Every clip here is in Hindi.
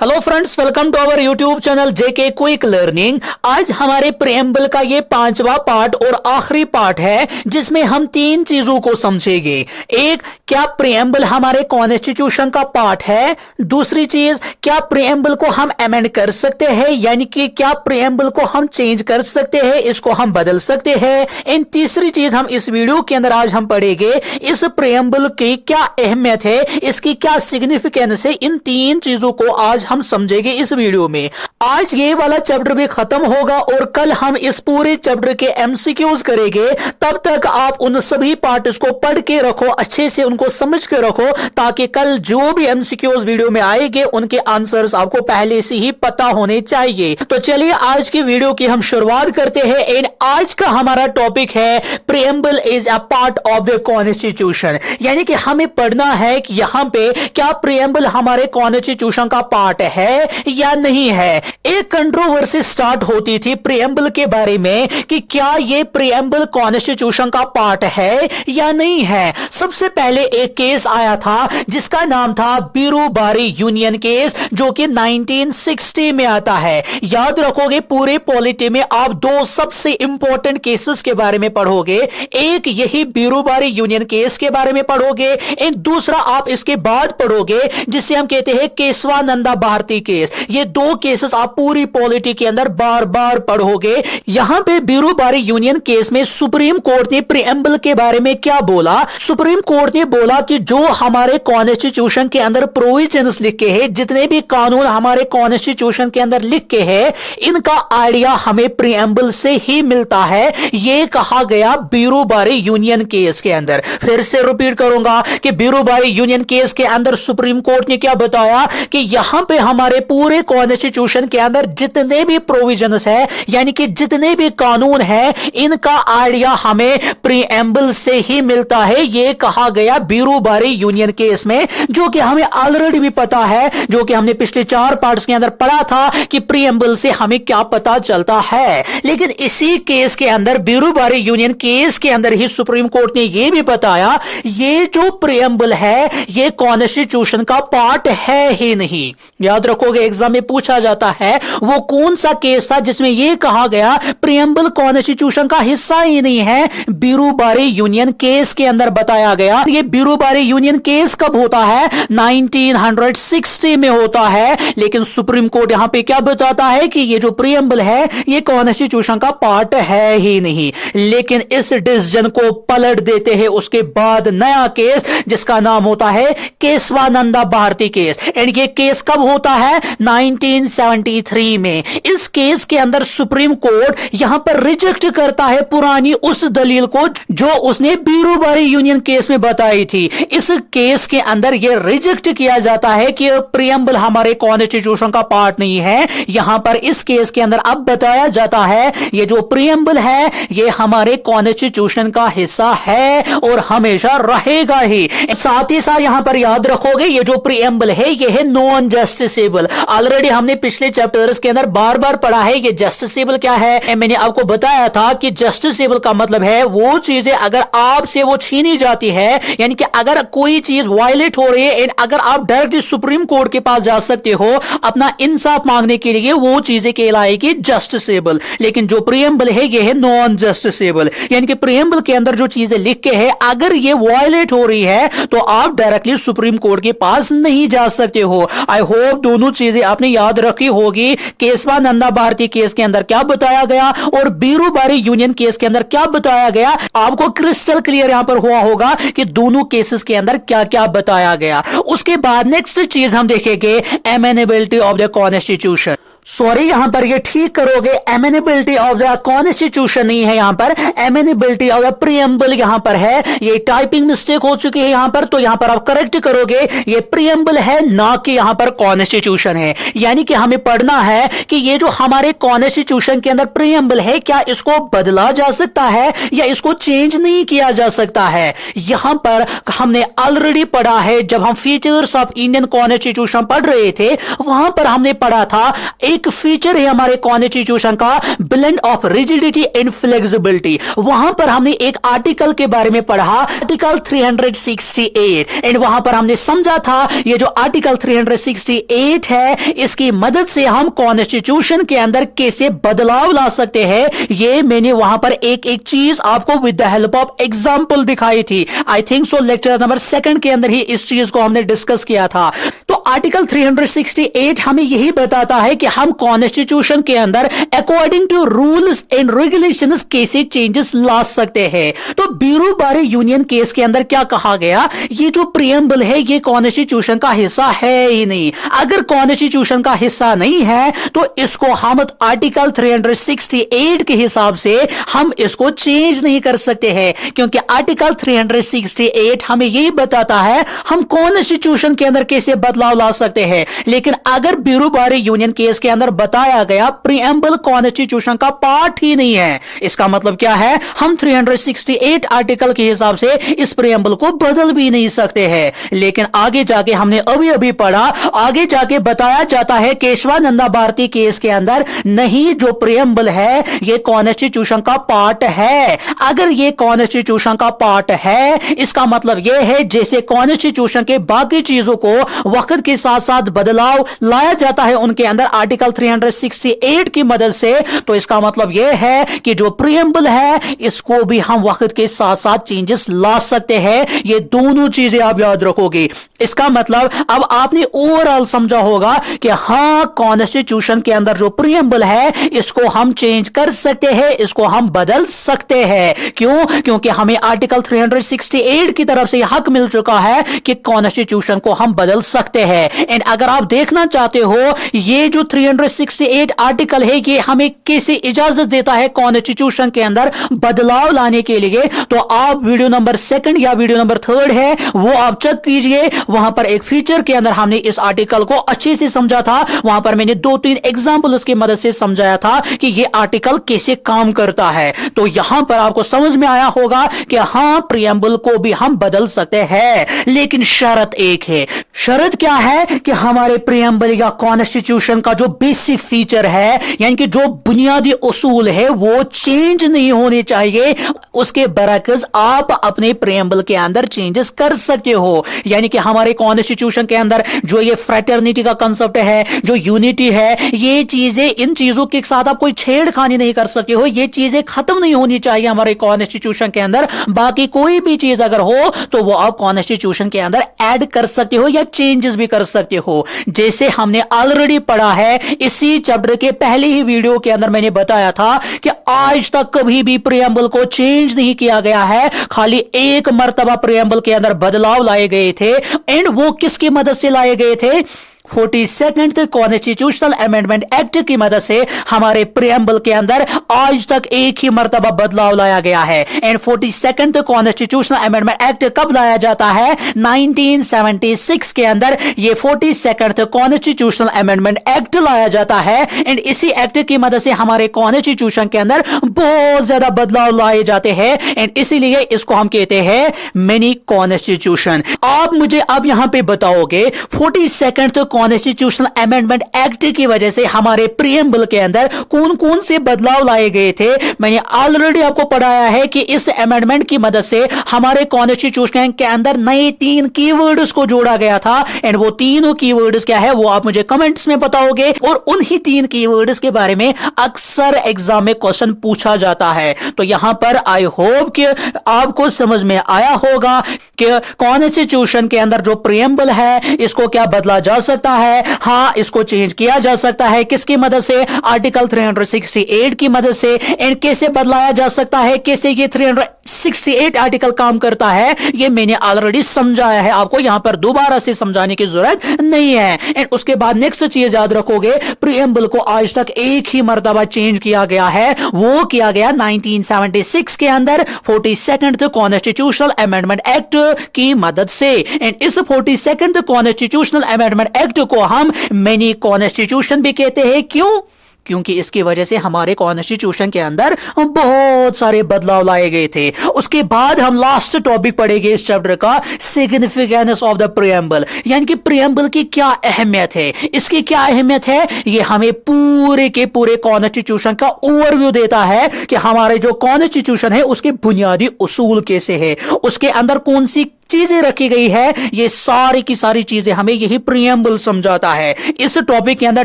Hello friends, welcome to our YouTube channel JK quick learning. आज हमारे प्रेम्बल का ये 5वां पार्ट और आखिरी पार्ट है जिसमें हम 3 चीजों को समझेंगे। एक, क्या प्रेम्बल हमारे कॉन्स्टिट्यूशन का पार्ट है। दूसरी चीज, क्या प्रेम्बल को हम अमेंड कर सकते हैं, यानी कि क्या प्रेम्बल को हम चेंज कर सकते हैं, इसको हम बदल सकते हैं। इन तीसरी चीज हम इस वीडियो के अंदर आज हम पढ़ेंगे, इस प्रेम्बल की क्या अहमियत है, इसकी क्या सिग्निफिकेंस है। इन 3 चीजों को आज हम समझेंगे इस वीडियो में। आज ये वाला चैप्टर भी खत्म होगा और कल हम इस पूरे चैप्टर के एमसीक्यूज करेंगे। तब तक आप उन सभी पार्ट्स को पढ़ के रखो, अच्छे से उनको समझ के रखो, ताकि कल जो भी एमसीक्यूज वीडियो में आएंगे उनके आंसर्स आपको पहले से ही पता होने चाहिए। तो चलिए आज की वीडियो की हम शुरुआत करते हैं। एंड आज का हमारा टॉपिक है preamble is a part of the constitution, यानी कि हमें पढ़ना है कि यहां पे क्या प्रेम्बल हमारे कॉन्स्टिट्यूशन का पार्ट है या नहीं है। एक कंट्रोवर्सी स्टार्ट होती थी प्रेम्बल के बारे में कि क्या ये प्रेम्बल कॉन्स्टिट्यूशन का पार्ट है या नहीं है। सबसे पहले एक केस आया था जिसका नाम था बीरूबारी यूनियन केस, जो कि 1960 में आता है। याद रखोगे, पूरे पॉलिटी में आप 2 सबसे इंपॉर्टेंट केसेस के बारे में पढ़ोगे। एक यही बीरूबारी यूनियन केस के बारे में पढ़ोगे, एक दूसरा आप इसके बाद पढ़ोगे जिसे हम कहते हैं केशवानंदा भारती केस। ये 2 केसेस आप पूरी पॉलिटी के अंदर बार बार पढ़ोगे। यहां पे बीरूबारी यूनियन केस में सुप्रीम कोर्ट ने प्रेम्बल के बारे में क्या बोला। सुप्रीम कोर्ट ने बोला कि जो हमारे कॉन्स्टिट्यूशन के अंदर प्रोविजंस लिखे हैं, जितने भी कानून हमारे कॉन्स्टिट्यूशन के अंदर लिखे हैं, इनका आइडिया हमें प्रेम्बल से ही मिलता है। यह कहा गया बीरूबारी यूनियन केस के अंदर। फिर से रिपीट करूंगा कि बीरूबारी यूनियन केस के अंदर सुप्रीम कोर्ट ने क्या बताया कि यहां पे हमारे पूरे कॉन्स्टिट्यूशन के अंदर जितने भी प्रोविजंस है, यानी कि जितने भी कानून है, इनका आइडिया हमें प्रीएम्बल से ही मिलता है। यह कहा गया बीरूबारी यूनियन केस में, जो कि हमें ऑलरेडी भी पता है, जो कि हमने पिछले 4 पार्ट्स के अंदर पढ़ा था कि प्रीएम्बल से हमें क्या पता चलता है। लेकिन इसी केस के अंदर, बीरूबारी यूनियन केस के अंदर ही सुप्रीम कोर्ट ने यह भी बताया ये जो प्रीएम्बल है ये कॉन्स्टिट्यूशन का पार्ट है ही नहीं। याद रखोगे, एग्जाम में पूछा जाता है वो कौन सा केस था जिसमें यह कहा गया प्रेम्बल कॉन्स्टिट्यूशन का हिस्सा ही नहीं है। बीरूबारी यूनियन केस के अंदर बताया गया। ये बीरूबारी यूनियन केस कब होता है? 1960 में होता है। लेकिन सुप्रीम कोर्ट यहां पे क्या बताता है कि ये जो प्रेम्बल है ये कॉन्स्टिट्यूशन का पार्ट है ही नहीं। लेकिन इस डिसीजन को पलट देते हैं उसके बाद नया केस जिसका नाम होता है केशवानंदा भारती केस। एंड ये केस कब होता है? 1973 में। इस केस के अंदर सुप्रीम कोर्ट यहां पर रिजेक्ट करता है पुरानी उस दलील को जो उसने बीरूबारी यूनियन केस में बताई थी। इस केस के अंदर यह रिजेक्ट किया जाता है कि प्रेम्बल हमारे कॉन्स्टिट्यूशन का पार्ट नहीं है। यहां पर इस केस के अंदर अब बताया जाता है ये जो प्रेम्बल है ये हमारे कॉन्स्टिट्यूशन का हिस्सा है और हमेशा रहेगा ही। साथ ही साथ यहां पर याद रखोगे ये जो प्रेम्बल है ये है नॉन जस्टिसेबल। ऑलरेडी हमने पिछले चैप्टर्स के अंदर बार बार पढ़ा है ये जस्टिसेबल क्या है। मैंने आपको बताया था कि जस्टिसेबल का मतलब है वो चीजें अगर आपसे वो छीनी जाती है, यानी कि अगर कोई चीज वायलेट हो रही है, अगर आप डायरेक्टली सुप्रीम कोर्ट के पास जा सकते हो अपना इंसाफ मांगने के लिए, वो चीजें कहलाएगी जस्टिसेबल। लेकिन जो प्रेम्बल है ये है नॉन जस्टिसेबल, यानी कि प्रेम्बल के अंदर जो चीजें लिख के है अगर ये वायलेट हो रही है तो आप डायरेक्टली सुप्रीम कोर्ट के पास नहीं जा सकते हो। आई होप दोनों चीजें आपने याद रखी होगी। केशवानंदा भारती केस के अंदर क्या बताया गया और बीरूबारी यूनियन केस के अंदर क्या बताया गया, आपको क्रिस्टल क्लियर यहां पर हुआ होगा कि दोनों केसेस के अंदर क्या क्या बताया गया। उसके बाद नेक्स्ट चीज हम देखेंगे एमेनेबिलिटी ऑफ द कॉन्स्टिट्यूशन। सॉरी, यहां पर ये ठीक करोगे, एमेनेबिलिटी ऑफ द कॉन्स्टिट्यूशन नहीं है, यहां पर एमेनेबिलिटी ऑफ द प्रेम्बल यहां पर है। ये टाइपिंग मिस्टेक हो चुकी है यहां पर, तो यहां पर आप करेक्ट करोगे ये प्रेम्बल है ना कि यहां पर कॉन्स्टिट्यूशन है। यानी कि हमें पढ़ना है कि ये जो हमारे कॉन्स्टिट्यूशन के अंदर प्रेम्बल है क्या इसको बदला जा सकता है या इसको चेंज नहीं किया जा सकता है। यहां पर हमने ऑलरेडी पढ़ा है, जब हम फीचर्स ऑफ इंडियन कॉन्स्टिट्यूशन पढ़ रहे थे वहां पर हमने पढ़ा था एक फीचर है हमारे कॉन्स्टिट्यूशन का, blend of rigidity and flexibility. वहां पर हमने एक आर्टिकल के बारे में पढ़ा, आर्टिकल 368, एंड वहां पर हमने समझा था ये जो आर्टिकल 368 है इसकी मदद से हम कॉन्स्टिट्यूशन के अंदर कैसे बदलाव ला सकते हैं। ये मैंने वहां पर एक एक चीज आपको with the help of example दिखाई थी। I think so lecture number 2 के अंदर ही इस चीज को हमने डिस्कस किया था। तो आर्टिकल 368 हमें यही बताता है कि हम कॉन्स्टिट्यूशन के अंदर according to rules and regulations कैसे चेंजेस ला सकते हैं। तो बीरू बारे यूनियन केस के अंदर क्या कहा गया, ये जो प्रियम्बल है ये कॉन्स्टिट्यूशन का हिस्सा है ही नहीं। अगर कॉन्स्टिट्यूशन का हिस्सा नहीं है तो इसको हम आर्टिकल 368 के हिसाब से हम इसको चेंज नहीं कर सकते हैं, क्योंकि आर्टिकल 368 हमें यही बताता है हम कॉन्स्टिट्यूशन के अंदर कैसे बदलाव ला सकते हैं। लेकिन अगर ब्यूरो बारे यूनियन केस के अंदर बताया गया प्रीएम्बल कॉन्स्टिट्यूशन का पार्ट ही नहीं है, इसका मतलब क्या है, हम 368 आर्टिकल के हिसाब से इस प्रीएम्बल को बदल भी नहीं सकते हैं। लेकिन आगे जाके हमने अभी अभी पढ़ा, आगे जाके बताया जाता है केशवानंदा भारती केस के अंदर नहीं, जो प्रीएम्बल है ये कॉन्स्टिट्यूशन का पार्ट है। अगर ये कॉन्स्टिट्यूशन का पार्ट है इसका मतलब यह है जैसे कॉन्स्टिट्यूशन के बाकी चीजों को वक्त के साथ साथ बदलाव लाया जाता है उनके अंदर आर्टिकल 368 की मदद से, तो इसका मतलब यह है कि जो प्रीएम्बल है इसको भी हम वक्त के साथ साथ चेंजेस ला सकते हैं। ये दोनों चीजें आप याद रखोगे। इसका मतलब अब आपने ओवरऑल समझा होगा कि हां कॉन्स्टिट्यूशन के अंदर जो प्रीएम्बल है इसको हम चेंज कर सकते हैं, इसको हम बदल सकते हैं। क्यों? क्योंकि हमें आर्टिकल 368 की तरफ से हक मिल चुका है कि कॉन्स्टिट्यूशन को हम बदल सकते हैं। एंड अगर आप देखना चाहते हो ये जो 368 आर्टिकल है ये हमें कैसे इजाजत देता है कॉन्स्टिट्यूशन के अंदर बदलाव लाने के लिए, तो आप वीडियो नंबर 2 या वीडियो नंबर 3 है वो आप चेक कीजिए। वहां पर एक फीचर के अंदर हमने इस आर्टिकल को अच्छे से समझा था। वहां पर मैंने 2-3 एग्जांपल उसकी मदद से समझाया था कि ये आर्टिकल कैसे काम करता है। तो यहां पर आपको समझ में आया होगा कि हां प्रीएम्बल को भी हम बदल सकते हैं, लेकिन शर्त एक है। शर्त क्या है कि हमारे प्रीएम्बल या कॉन्स्टिट्यूशन का जो बेसिक फीचर है यानी कि जो बुनियादी उसूल है वो चेंज नहीं होने चाहिए। उसके बरअक्स आप अपने प्रीएम्बल के अंदर चेंजेस कर सकते हो। यानी कि हमारे कॉन्स्टिट्यूशन के अंदर जो ये फ्रेटर्निटी का कंसेप्ट है, जो यूनिटी है, ये चीजें, इन चीजों के साथ आप कोई छेड़खानी नहीं कर सकते हो। ये चीजें खत्म नहीं होनी चाहिए हमारे कॉन्स्टिट्यूशन के अंदर। बाकी कोई भी चीज अगर हो तो वो आप कॉन्स्टिट्यूशन के अंदर ऐड कर सकते हो या चेंजेस भी कर सकते हो। जैसे हमने ऑलरेडी पढ़ा है इसी चैप्टर के पहले ही वीडियो के अंदर मैंने बताया था कि आज तक कभी भी प्रीएम्बल को चेंज नहीं किया गया है, खाली एक मर्तबा प्रीएम्बल के अंदर बदलाव लाए गए थे। एंड वो किसकी मदद से लाए गए थे? 42nd कॉन्स्टिट्यूशनल अमेंडमेंट एक्ट की मदद से हमारे प्रीएम्बल के अंदर आज तक एक ही मर्तबा बदलाव लाया गया है। And 42nd constitutional amendment act कब लाया जाता है? 1976 के अंदर ये 42nd कॉन्स्टिट्यूशनल अमेंडमेंट एक्ट लाया जाता है। एंड इसी एक्ट की मदद से हमारे कॉन्स्टिट्यूशन के अंदर बहुत ज्यादा बदलाव लाए जाते हैं। एंड इसीलिए इसको हम कहते हैं मिनी कॉन्स्टिट्यूशन। आप मुझे अब यहां पे बताओगे 42nd कॉन्स्टिट्यूशनल अमेंडमेंट एक्ट की वजह से हमारे प्रीएम्बल के अंदर कौन कौन से बदलाव लाए गए थे? मैंने ऑलरेडी आपको पढ़ाया है कि इस अमेंडमेंट की मदद से हमारे कॉन्स्टिट्यूशन के अंदर नए 3 कीवर्ड्स को जोड़ा गया था। एंड वो तीनों कीवर्ड्स क्या है वो आप मुझे कमेंट्स में बताओगे। और उन्हीं 3 कीवर्ड्स के बारे में अक्सर एग्जाम में क्वेश्चन पूछा जाता है। तो यहां पर आई होप कि आपको समझ में आया होगा कि कॉन्स्टिट्यूशन के अंदर जो प्रीएम्बल है इसको क्या बदला जा सकता है। हां, इसको चेंज किया जा सकता है। किसकी मदद से? आर्टिकल 368 की मदद से। एंड कैसे बदलाया जा सकता है, कैसे ये 368 आर्टिकल काम करता है, ये मैंने ऑलरेडी समझाया है आपको, यहां पर दोबारा से समझाने की जरूरत नहीं है। एंड उसके बाद नेक्स्ट चीज याद रखोगे, प्रीएम्बल को आज तक एक ही मर्तबा चेंज किया गया है, वो किया गया 1976 के अंदर 42nd कॉन्स्टिट्यूशनल अमेंडमेंट एक्ट की मदद से। एंड इस 42nd कॉन्स्टिट्यूशनल अमेंडमेंट एक्ट को हम मिनी कॉन्स्टिट्यूशन भी कहते हैं। क्यों? क्योंकि इसकी वजह से हमारे कॉन्स्टिट्यूशन के अंदर बहुत सारे बदलाव लाए गए थे। उसके बाद हम लास्ट टॉपिक पढ़ेंगे इस चैप्टर का, सिग्निफिकेंस ऑफ द प्रीएम्बल, यानी कि प्रीएम्बल की क्या अहमियत है, इसकी क्या अहमियत है, ये हमें पूरे के पूरे कॉन्स्टिट्यूशन का ओवरव्यू देता है कि हमारे जो कॉन्स्टिट्यूशन है उसके बुनियादी उसूल कैसे है, उसके अंदर कौन सी चीजें रखी गई है, ये सारी की सारी चीजें हमें यही प्रीएम्बल समझाता है। इस टॉपिक के अंदर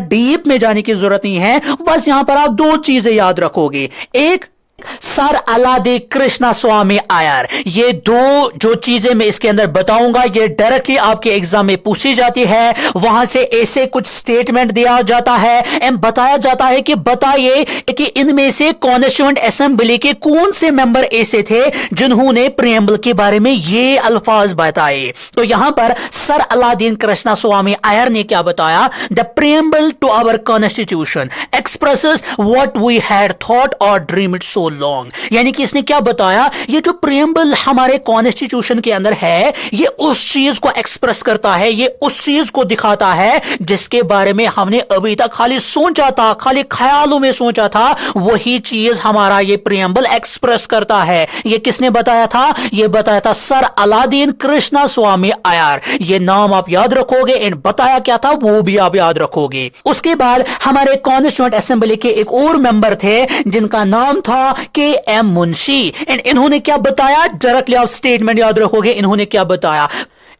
डीप में जाने की जरूरत नहीं है, बस यहां पर आप दो चीजें याद रखोगे, एक सर अलादी कृष्णा स्वामी अय्यर, ये दो जो चीजें मैं इसके अंदर बताऊंगा ये डायरेक्टली आपके एग्जाम में पूछी जाती है। वहां से ऐसे कुछ स्टेटमेंट दिया जाता है एंड बताया जाता है कि बताइए कि इनमें से कॉन्स्टिट्यूएंट असेंबली के कौन से मेंबर ऐसे थे जिन्होंने प्रीएम्बल के बारे में ये अल्फाज बताए। तो यहां पर सर अलादीन कृष्णा स्वामी अय्यर ने क्या बताया, the preamble to our constitution expresses what we had thought और ड्रीम्ड सो लॉन्ग, यानी कि इसने क्या बताया, ये जो प्रीएम्बल हमारे कॉन्स्टिट्यूशन के अंदर है ये उस चीज को एक्सप्रेस करता है, ये उस चीज को दिखाता है जिसके बारे में हमने अभी तक खाली सोचा था, खाली ख्यालों में सोचा था, वही चीज हमारा ये प्रीएम्बल एक्सप्रेस करता है। ये किसने बताया था, ये बताया था सर अलादीन कृष्णा स्वामी अय्यर। ये नाम आप याद रखोगे एंड बताया क्या था वो भी आप याद रखोगे। उसके बाद हमारे कॉन्स्टिट्यूएंट असेंबली के एक और मेंबर थे जिनका नाम था के.एम. मुंशी एंड इन्होंने क्या बताया, डायरेक्टली आप स्टेटमेंट याद रखोगे, इन्होंने क्या बताया,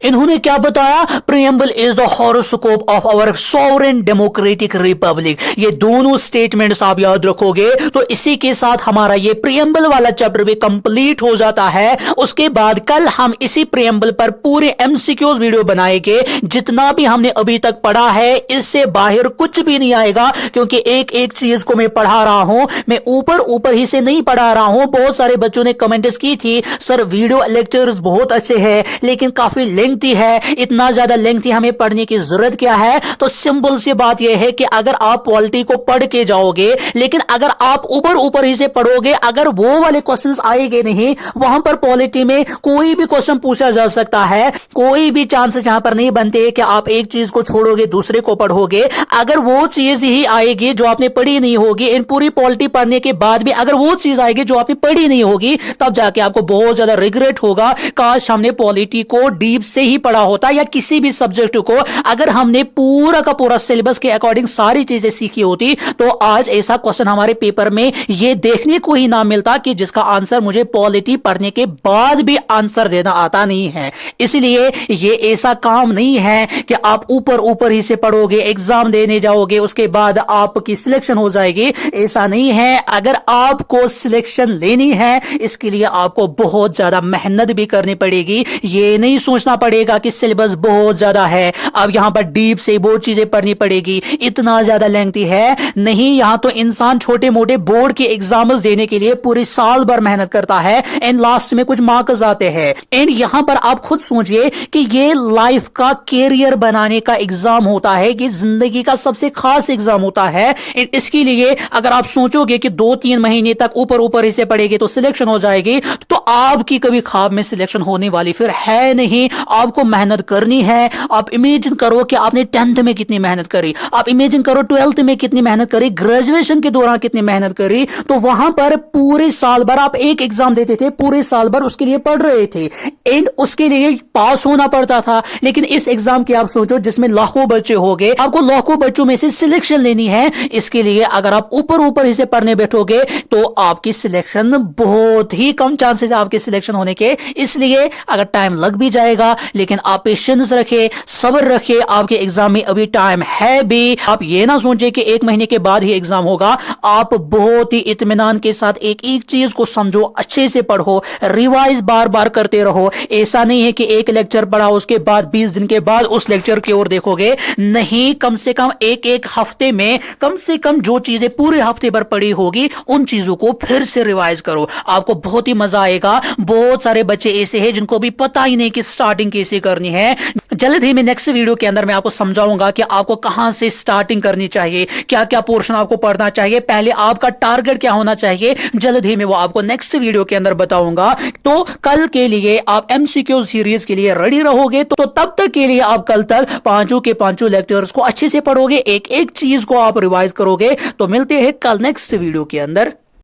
इन्होंने क्या बताया, preamble is the horoscope of our sovereign democratic republic. ये दोनों स्टेटमेंट्स आप याद रखोगे तो इसी के साथ हमारा ये प्रीएम्बल वाला चैप्टर भी कंप्लीट हो जाता है। उसके बाद कल हम इसी प्रीएम्बल पर पूरे एमसीक्यूज वीडियो बनाएंगे। जितना भी हमने अभी तक पढ़ा है इससे बाहर कुछ भी नहीं आएगा, क्योंकि एक एक चीज को मैं पढ़ा रहा हूं, मैं ऊपर ऊपर ही से नहीं पढ़ा रहा हूं। बहुत सारे बच्चों ने कमेंट्स की थी सर वीडियो लेक्चर्स बहुत अच्छे हैं लेकिन काफी लेंथी है, इतना ज्यादा लेंथी हमें पढ़ने की जरूरत क्या है। तो सिंपल सी बात यह है कि अगर आप पॉलिटी को पढ़ के जाओगे लेकिन अगर आप ऊपर ऊपर ही से पढ़ोगे, अगर वो वाले क्वेश्चंस आएंगे नहीं, वहां पर पॉलिटी में कोई भी क्वेश्चन पूछा जा सकता है, कोई भी चांसेस यहां पर नहीं बनते कि आप एक चीज को छोड़ोगे दूसरे को पढ़ोगे। अगर वो चीज ही आएगी जो आपने पढ़ी नहीं होगी, इन पूरी पॉलिटी पढ़ने के बाद भी अगर वो चीज आएगी जो आपने पढ़ी नहीं होगी, तब जाके आपको बहुत ज्यादा रिग्रेट होगा, काश हमने पॉलिटी को डीप से ही पढ़ा होता या किसी भी सब्जेक्ट को अगर हमने पूरा का पूरा सिलेबस के अकॉर्डिंग सारी चीजें सीखी होती तो आज ऐसा क्वेश्चन हमारे पेपर में ये देखने को ही ना मिलता कि जिसका आंसर मुझे पॉलिटी पढ़ने के बाद भी आंसर देना आता नहीं है। इसलिए ये ऐसा काम नहीं है कि आप ऊपर ऊपर ही से पढ़ोगे, एग्जाम देने जाओगे, उसके बाद आपकी सिलेक्शन हो जाएगी, ऐसा नहीं है। अगर आपको सिलेक्शन लेनी है इसके लिए आपको बहुत ज्यादा मेहनत भी करनी पड़ेगी। ये नहीं सोचना पड़ेगा कि सिलेबस बहुत ज्यादा है, अब यहां पर डीप से बहुत चीजें पढ़नी पड़ेगी, इतना ज्यादा लेंथी है नहीं। यहां तो इंसान छोटे मोटे बोर्ड के एग्जाम्स देने के लिए पूरे साल भर मेहनत करता है एंड लास्ट में कुछ मार्क्स आते हैं। एंड यहां पर आप खुद सोचिए कि ये लाइफ का कैरियर बनाने का एग्जाम होता है, कि जिंदगी का सबसे खास एग्जाम होता है। एंड इसके लिए अगर आप सोचोगे कि 2-3 महीने तक ऊपर ऊपर इसे पढ़ेंगे तो सिलेक्शन हो जाएगी, तो आपकी कभी ख्वाब में सिलेक्शन होने वाली फिर है नहीं। आपको मेहनत करनी है। आप इमेजिन करो कि आपने 10th में कितनी मेहनत करी, आप इमेजिन करो 12th में कितनी मेहनत करी, ग्रेजुएशन के दौरान कितनी मेहनत करी। तो वहां पर पूरे साल भर आप एक एग्जाम देते थे, पूरे साल भर उसके लिए पढ़ रहे थे एंड उसके लिए पास होना पड़ता था। लेकिन इस एग्जाम की आप सोचो जिसमें लाखों बच्चे हो गए, आपको लाखों बच्चों में से सिलेक्शन लेनी है। इसके लिए अगर आप ऊपर ऊपर ही से पढ़ने बैठोगे तो आपकी सिलेक्शन बहुत ही कम चांसेस है आपके सिलेक्शन होने के। इसलिए अगर टाइम लग भी जाएगा लेकिन आप पेशेंस रखे, सब्र रखे, आपके एग्जाम में अभी टाइम है भी। आप ये ना सोचे कि 1 महीने के बाद ही एग्जाम होगा। आप बहुत ही इत्मीनान के साथ एक एक चीज को समझो, अच्छे से पढ़ो, रिवाइज बार बार करते रहो। ऐसा नहीं है कि एक लेक्चर पढ़ा उसके बाद 20 दिन के बाद उस लेक्चर की ओर देखोगे, नहीं, कम से कम एक एक हफ्ते में कम से कम जो चीजें पूरे हफ्ते भर पढ़ी होगी उन चीजों को फिर से रिवाइज करो। आपको बहुत ही मजा आएगा। बहुत सारे बच्चे ऐसे हैं जिनको भी पता ही नहीं कि स्टार्टिंग स्टार्टिंग कैसे करनी है। जल्द ही मैं नेक्स्ट वीडियो के अंदर मैं आपको समझाऊंगा कि आपको कहां से स्टार्टिंग करनी चाहिए, क्या क्या पोर्शन आपको पढ़ना चाहिए, पहले आपका टारगेट क्या होना चाहिए। जल्द ही मैं वो आपको नेक्स्ट वीडियो के अंदर बताऊंगा। तो कल के लिए आप एमसीक्यू सीरीज के लिए रेडी रहोगे, तो तब तक के लिए आप कल तक पांचों के पांचों लेक्चर्स को अच्छे से पढ़ोगे, एक एक चीज को आप रिवाइज करोगे। तो मिलते हैं कल नेक्स्ट वीडियो के अंदर।